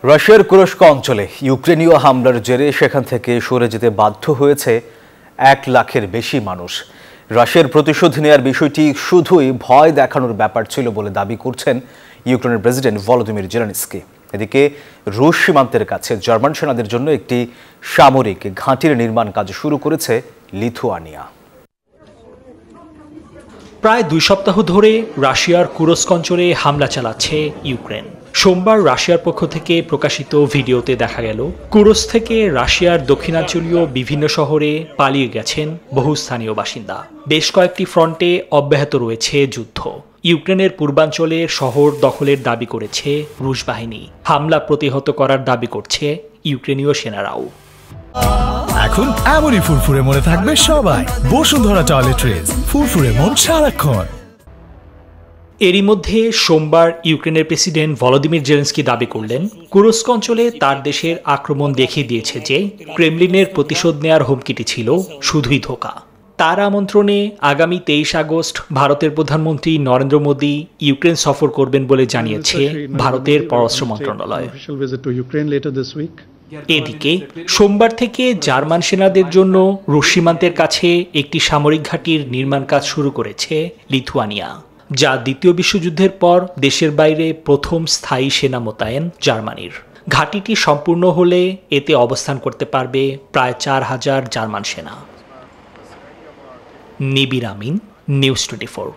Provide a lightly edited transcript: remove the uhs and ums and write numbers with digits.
রাশিয়ার কুরস্ক অঞ্চলে ইউক্রেনীয় হামলার জেরে সেখান থেকে সরে যেতে বাধ্য হয়েছে 1 লাখের বেশি মানুষ। রাশিয়ার প্রতিশোধ নেওয়ার বিষয়টি শুধুই ভয় দেখানোর ব্যাপার ছিল বলে দাবি করছেন ইউক্রেনের প্রেসিডেন্ট ভলোদিমির জেলেনস্কি। এদিকে রুশ সীমান্তের কাছে জার্মান সেনাদের জন্য একটি সামরিক ঘাঁটির নির্মাণ কাজ শুরু করেছে লিথুয়ানিয়া। প্রায় 2 সপ্তাহ ধরে রাশিয়ার কুরস্ক অঞ্চলে হামলা চালাচ্ছে ইউক্রেন। সোমবার রাশিয়ার পক্ষ থেকে প্রকাশিত ভিডিওতে দেখা গেল কুরস্ক থেকে রাশিয়ার দক্ষিণাঞ্চলীয় বিভিন্ন শহরে পালিয়ে গেছেন বহু স্থানীয় বাসিন্দা। বেশ কয়েকটি ফ্রন্টে অব্যাহত রয়েছে যুদ্ধ। ইউক্রেনের পূর্বাঞ্চলের শহর দখলের দাবি করেছে রুশ বাহিনী। হামলা প্রতিহত করার দাবি করছে ইউক্রেনীয় সেনারাও। এখন এমনই ফুরফুরে মনে থাকবে সবাই। বসুন্ধরা টয়লেট্রিজ, ফুরফুরে মন সারাক্ষণ। এরই মধ্যে সোমবার ইউক্রেনের প্রেসিডেন্ট ভলোদিমির জেলেনস্কি দাবি করলেন, কুরস্ক অঞ্চলে তার দেশের আক্রমণ দেখিয়ে দিয়েছে যে ক্রেমলিনের প্রতিশোধ নেয়ার হুমকিটি ছিল শুধুই ধোঁকা। তার আমন্ত্রণে আগামী 23 আগস্ট ভারতের প্রধানমন্ত্রী নরেন্দ্র মোদী ইউক্রেন সফর করবেন বলে জানিয়েছে ভারতের পররাষ্ট্র মন্ত্রণালয়। এদিকে সোমবার থেকে জার্মান সেনাদের জন্য রুশ সীমান্তের কাছে একটি সামরিক ঘাঁটির নির্মাণ কাজ শুরু করেছে লিথুয়ানিয়া, যা দ্বিতীয় বিশ্বযুদ্ধের পর দেশের বাইরে প্রথম স্থায়ী সেনা মোতায়েন জার্মানির। ঘাঁটিটি সম্পূর্ণ হলে এতে অবস্থান করতে পারবে প্রায় 4000 জার্মান সেনা। নিবির আমিন, নিউজ 24।